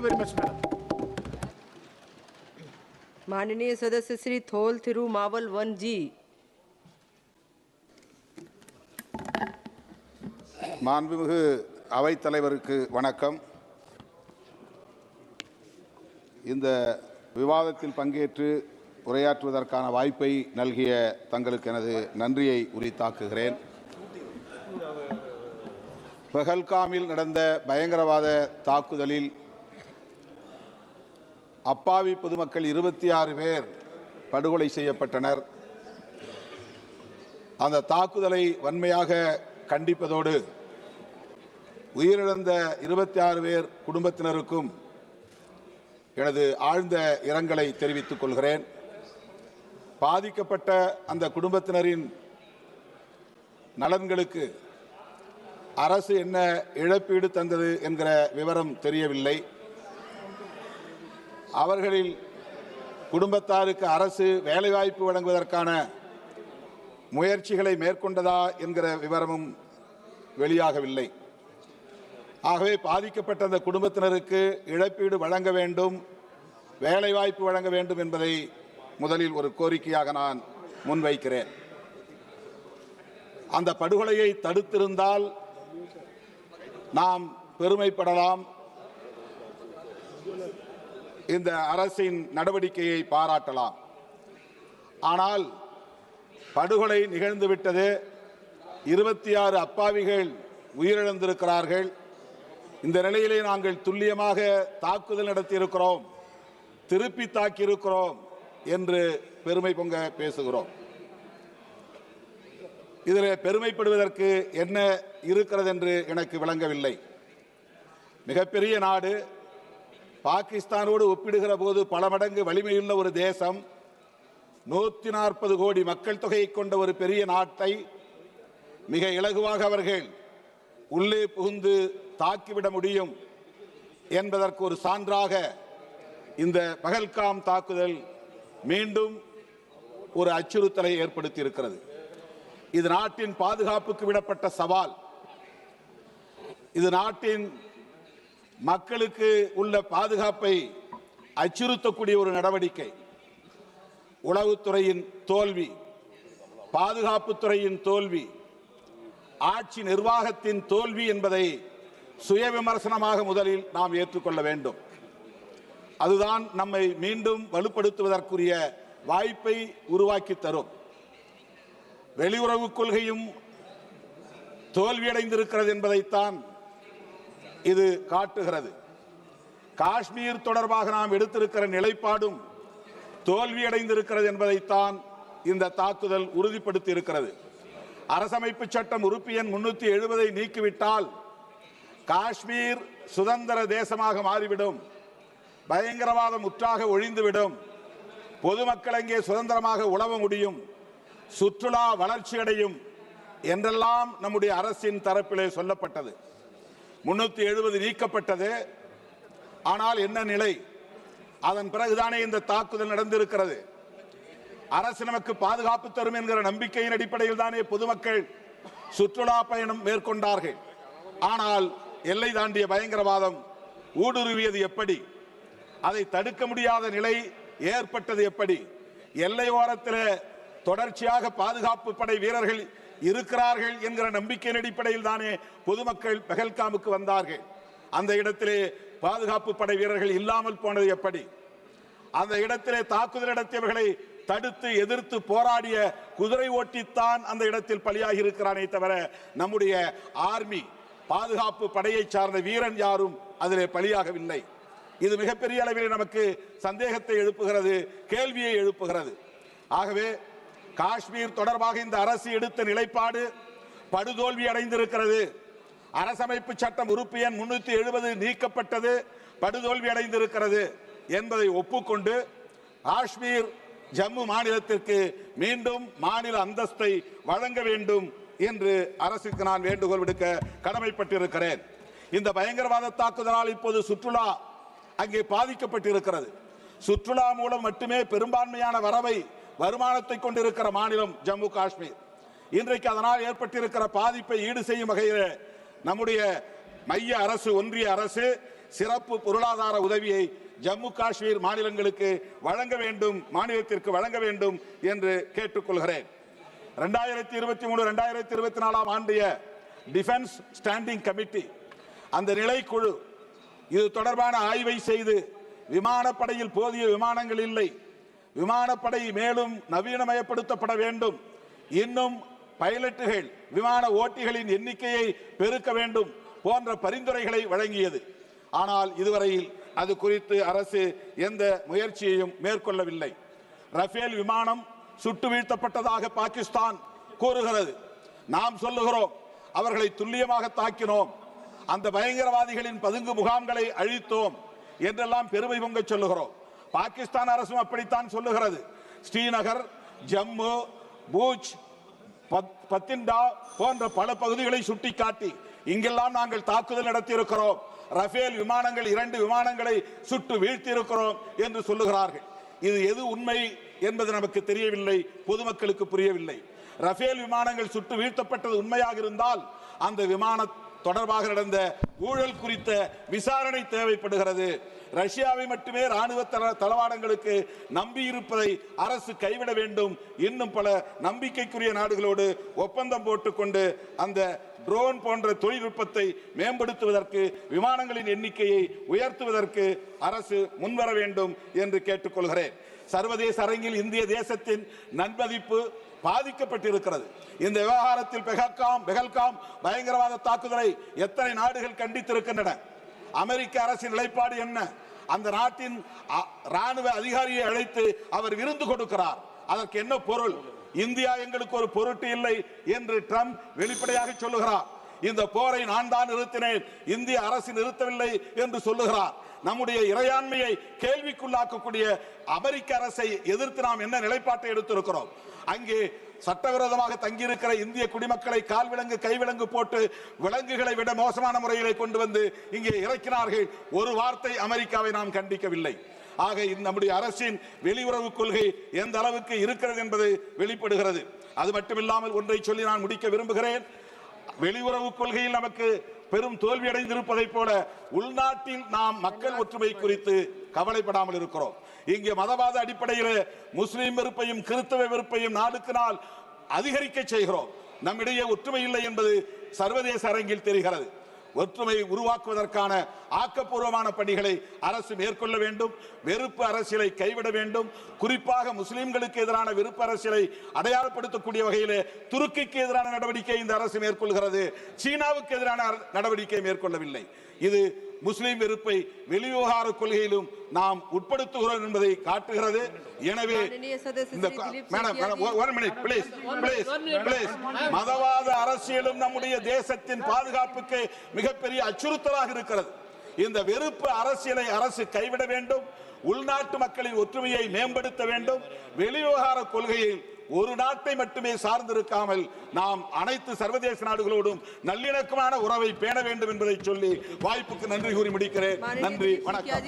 very much, madam. माननीय सदस्य श्री थोल Thiru Maval 1G। மாண்புமிகு அவைத்தலைவருக்கு வணக்கம். இந்த விவாதத்தில் பங்கேற்று உரையாற்றுவதற்கான வாய்ப்பை நல்கிய தங்களுக்கு எனது நன்றியை உரித்தாக்குகிறேன். பஹல்காமில் நடந்த பயங்கரவாத தாக்குதலில் அப்பாவி பொதுமக்கள் 26 பேர் படுகொலை செய்யப்பட்டனர். அந்த தாக்குதலை வன்மையாக கண்டிப்பதோடு உயிரிழந்த 26 பேர் குடும்பத்தினருக்கும் எனது ஆழ்ந்த இரங்கலை தெரிவித்துக் கொள்கிறேன். பாதிக்கப்பட்ட அந்த குடும்பத்தினரின் நலன்களுக்கு அரசு என்ன இழப்பீடு தந்தது என்கிற விவரம் தெரியவில்லை. அவர்களில் குடும்பத்தாருக்கு அரசு வேலைவாய்ப்பு வழங்குவதற்கான முயற்சிகளை மேற்கொண்டதா என்கிற விவரமும் வெளியாகவில்லை. ஆகவே பாதிக்கப்பட்ட அந்த குடும்பத்தினருக்கு இழப்பீடு வழங்க வேண்டும், வேலைவாய்ப்பு வழங்க வேண்டும் என்பதை முதலில் ஒரு கோரிக்கையாக நான் முன்வைக்கிறேன். அந்த படுகொலையை தடுத்திருந்தால் நாம் பெருமைப்படலாம், இந்த அரசின் நடவடிக்கையை பாராட்டலாம். ஆனால் படுகொலை நிகழ்ந்துவிட்டது. 26 அப்பாவிகள் உயிரிழந்திருக்கிறார்கள். இந்த நிலையிலே நாங்கள் துல்லியமாக தாக்குதல் நடத்தியிருக்கிறோம், திருப்பி தாக்கியிருக்கிறோம் என்று பெருமை பொங்க பேசுகிறோம். இதில் பெருமைப்படுவதற்கு என்ன இருக்கிறது என்று எனக்கு விளங்கவில்லை. மிகப்பெரிய நாடு, பாகிஸ்தானோடு ஒப்பிடுகிற போது பல மடங்கு வலிமையுள்ள ஒரு தேசம், 140 கோடி மக்கள் தொகையை கொண்ட ஒரு பெரிய நாட்டை மிக இலகுவாக அவர்கள் உள்ளே புகுந்து தாக்கிவிட முடியும் என்பதற்கு ஒரு சான்றாக இந்த பஹல்காம் தாக்குதல் மீண்டும் ஒரு அச்சுறுத்தலை ஏற்படுத்தி இருக்கிறது. இது நாட்டின் பாதுகாப்புக்கு விடப்பட்ட சவால். இது நாட்டின் மக்களுக்கு உள்ள பாதுகாப்பை அச்சுறுத்தக்கூடிய ஒரு நடவடிக்கை. உளவுத்துறையின் தோல்வி, பாதுகாப்புத்துறையின் தோல்வி, ஆட்சி நிர்வாகத்தின் தோல்வி என்பதை சுய விமர்சனமாக முதலில் நாம் ஏற்றுக்கொள்ள வேண்டும். அதுதான் நம்மை மீண்டும் வலுப்படுத்துவதற்குரிய வாய்ப்பை உருவாக்கி தரும். வெளியுறவு கொள்கையும் தோல்வியடைந்திருக்கிறது என்பதைத்தான் இது காட்டுகிறது. காஷ்மீர் தொடர்பாக நாம் எடுத்திருக்கிற நிலைப்பாடும் தோல்வியடைந்திருக்கிறது என்பதைத்தான் இந்த தாக்குதல் உறுதிப்படுத்தி இருக்கிறது. அரசமைப்பு சட்டம் உறுப்பு எண் 370 நீக்கிவிட்டால் காஷ்மீர் சுதந்திர தேசமாக மாறிவிடும், பயங்கரவாதம் முற்றாக ஒழிந்துவிடும், பொதுமக்கள் அங்கே சுதந்திரமாக உழவ முடியும், சுற்றுலா வளர்ச்சியடையும் என்றெல்லாம் நம்முடைய அரசின் தரப்பிலே சொல்லப்பட்டது. 370 நீக்கப்பட்டது. ஆனால் என்ன நிலை? அதன் பிறகுதானே இந்த தாக்குதல் நடந்திருக்கிறது. அரசு நமக்கு பாதுகாப்பு தரும் என்கிற நம்பிக்கையின் அடிப்படையில் தானே பொதுமக்கள் சுற்றுலா பயணம் மேற்கொண்டார்கள். ஆனால் எல்லை தாண்டிய பயங்கரவாதம் ஊடுருவியது எப்படி? அதை தடுக்க முடியாத நிலை ஏற்பட்டது எப்படி? எல்லை ஓரத்தில் தொடர்ச்சியாக பாதுகாப்பு படை வீரர்கள் இருக்கிறார்கள் என்கிற நம்பிக்கையின் அடிப்படையில் தானே பொதுமக்கள் பஹல்காமுக்கு வந்தார்கள். அந்த இடத்திலே பாதுகாப்பு படை வீரர்கள் இல்லாமல் போனது எப்படி? அந்த இடத்திலே தாக்குதல் நடத்தியவர்களை தடுத்து எதிர்த்து போராடிய குதிரை ஓட்டித்தான் அந்த இடத்தில் பலியாகி இருக்கிறானே தவிர நம்முடைய ஆர்மி பாதுகாப்பு படையை சார்ந்த வீரன் யாரும் அதிலே பலியாகவில்லை. இது மிகப்பெரிய அளவில் நமக்கு சந்தேகத்தை எழுப்புகிறது, கேள்வியை எழுப்புகிறது. ஆகவே காஷ்மீர் தொடர்பாக இந்த அரசு எடுத்த நிலைப்பாடு படுதோல்வி அடைந்திருக்கிறது. அரசமைப்பு சட்டம் உறுப்பு எண் 370 நீக்கப்பட்டது, படுதோல்வி அடைந்திருக்கிறது என்பதை ஒப்புக்கொண்டு காஷ்மீர் ஜம்மு மாநிலத்திற்கு மீண்டும் மாநில அந்தஸ்தை வழங்க வேண்டும் என்று அரசுக்கு நான் வேண்டுகோள் விடுக்க கடமைப்பட்டிருக்கிறேன். இந்த பயங்கரவாத தாக்குதலால் இப்போது சுற்றுலா அங்கே பாதிக்கப்பட்டிருக்கிறது. சுற்றுலா மூலம் மட்டுமே பெரும்பான்மையான வருமானத்தை கொண்டிருக்கிற மாநிலம் ஜம்மு காஷ்மீர். இன்றைக்கு அதனால் ஏற்பட்டிருக்கிற பாதிப்பை ஈடு செய்யும் வகையில் நம்முடைய மைய அரசு, ஒன்றிய அரசு சிறப்பு பொருளாதார உதவியை ஜம்மு காஷ்மீர் மாநிலத்திற்கு வழங்க வேண்டும் என்று கேட்டுக்கொள்கிறேன். 2023-2024 ஆண்டிய டிஃபென்ஸ் ஸ்டாண்டிங் கமிட்டி அந்த நிலைக்குழு இது தொடர்பான ஆய்வை செய்து விமானப்படையில் போதிய விமானங்கள் இல்லை, விமானப்படை மேலும் நவீனமயப்படுத்தப்பட வேண்டும், இன்னும் பைலட்டுகள் விமான ஓட்டிகளின் எண்ணிக்கையை பெருக்க வேண்டும் போன்ற பரிந்துரைகளை வழங்கியது. ஆனால் இதுவரையில் அது குறித்து அரசு எந்த முயற்சியையும் மேற்கொள்ளவில்லை. ரஃபேல் விமானம் சுட்டு வீழ்த்தப்பட்டதாக பாகிஸ்தான் கூறுகிறது. நாம் சொல்லுகிறோம் அவர்களை துல்லியமாக தாக்கினோம், அந்த பயங்கரவாதிகளின் பதுங்கு முகாம்களை அழித்தோம் என்றெல்லாம் பெருமை பொங்க சொல்லுகிறோம். பாகிஸ்தான் அரசும் அப்படித்தான் சொல்லுகிறது. ஸ்ரீநகர், ஜம்மு, பூஜ், பத்திண்டா போன்ற பல பகுதிகளை சுட்டிக்காட்டி இங்கெல்லாம் நாங்கள் தாக்குதல் நடத்தியிருக்கிறோம், ரஃபேல் விமானங்கள் 2 விமானங்களை சுட்டு வீழ்த்தியிருக்கிறோம் என்று சொல்லுகிறார்கள். இது எது உண்மை என்பது நமக்கு தெரியவில்லை, பொதுமக்களுக்கு புரியவில்லை. ரஃபேல் விமானங்கள் சுட்டு வீழ்த்தப்பட்டது உண்மையாக இருந்தால் அந்த விமான தொடர்பாக நடந்த ஊழல் குறித்த விசாரணை தேவைப்படுகிறது. ரஷ்யாவை மட்டுமே ராணுவ தளவாடங்களுக்கு நம்பியிருப்பதை அரசு கைவிட வேண்டும். இன்னும் பல நம்பிக்கைக்குரிய நாடுகளோடு ஒப்பந்தம் போட்டுக்கொண்டு அந்த ட்ரோன் போன்ற தொழில்நுட்பத்தை மேம்படுத்துவதற்கு, விமானங்களின் எண்ணிக்கையை உயர்த்துவதற்கு அரசு முன்வர வேண்டும் என்று கேட்டுக்கொள்கிறேன். சர்வதேச அரங்கில் இந்திய தேசத்தின் நன்மதிப்பு பாதிக்கப்பட்டிருக்கிறது. இந்த விவகாரத்தில் பெஹல்காம் பயங்கரவாத தாக்குதலை எத்தனை நாடுகள் கண்டித்திருக்கின்றன? அமெரிக்க அரசின் நிலைப்பாடு என்ன? அந்த நாட்டின் ராணுவ அதிகாரியை அழைத்து அவர் விருந்து கொடுக்கிறார். அதற்கு என்ன பொருள்? இந்தியா எங்களுக்கு ஒரு பொருட்டு இல்லை என்று ட்ரம்ப் வெளிப்படையாக சொல்லுகிறார். இந்த போரை நான் தான் நிறுத்தினேன், இந்திய அரசு நிறுத்தவில்லை என்று சொல்லுகிறார். நம்முடைய இறையாண்மையை கேள்விக்குள்ளாக்கக்கூடிய அமெரிக்க அரசை எதிர்த்து நாம் என்ன நிலைப்பாட்டை எடுத்திருக்கிறோம்? அங்கே சட்டவிரோதமாக தங்கியிருக்கிற இந்திய குடிமக்களை கால்விலங்கு கைவிலங்கு போட்டு விலங்குகளை விட மோசமான முறையிலே கொண்டு வந்து இங்கே இறக்கினார்கள். ஒரு வார்த்தை அமெரிக்காவை நாம் கண்டிக்கவில்லை. ஆக நம்முடைய அரசின் வெளியுறவு கொள்கை எந்த அளவுக்கு இருக்கிறது என்பது வெளிப்படுகிறது. அது மட்டுமில்லாமல் ஒன்றை சொல்லி நான் முடிக்க விரும்புகிறேன். வெளியுறவு கொள்கையில் நமக்கு பெரும் தோல்வி அடைந்திருப்பதை போல உள்நாட்டில் நாம் மக்கள் ஒற்றுமை குறித்து கவலைப்படாமல் இருக்கிறோம். இங்கே மதவாத அடிப்படையில் முஸ்லிம் வெறுப்பையும் கிறிஸ்தவ வெறுப்பையும் நாளுக்கு நாள் அதிகரிக்க செய்கிறோம். நம்மிடையே ஒற்றுமை இல்லை என்பது சர்வதேச அரங்கில் தெரிகிறது. ஒற்றுமை உருவாக்குவதற்கான ஆக்கப்பூர்வமான பணிகளை அரசு மேற்கொள்ள வேண்டும். வெறுப்பு அரசியலை கைவிட வேண்டும். குறிப்பாக முஸ்லிம்களுக்கு எதிரான வெறுப்பு அரசியலை அடையாளப்படுத்தக்கூடிய வகையில் துருக்கிக்கு எதிரான நடவடிக்கை இந்த அரசு மேற்கொள்கிறது, சீனாவுக்கு எதிரான நடவடிக்கை மேற்கொள்ளவில்லை. இது முஸ்லிம் வெறுப்பை வெளிவிவகார கொள்கையிலும் நாம் உட்படுத்துகிறோம் என்பதை காட்டுகிறது. எனவே மதவாத அரசியலும் நம்முடைய தேசத்தின் பாதுகாப்புக்கு மிகப்பெரிய அச்சுறுத்தலாக இருக்கிறது. இந்த வெறுப்பு அரசியலை அரசு கைவிட வேண்டும். உள்நாட்டு மக்களின் ஒற்றுமையை மேம்படுத்த வேண்டும். வெளிவிவகார கொள்கையில் ஒரு நாட்டை மட்டுமே சார்ந்திருக்காமல் நாம் அனைத்து சர்வதேச நாடுகளோடும் நல்லிணக்கமான உறவை பேண வேண்டும் என்பதை சொல்லி வாய்ப்புக்கு நன்றி கூறி முடிக்கிறேன். நன்றி, வணக்கம்.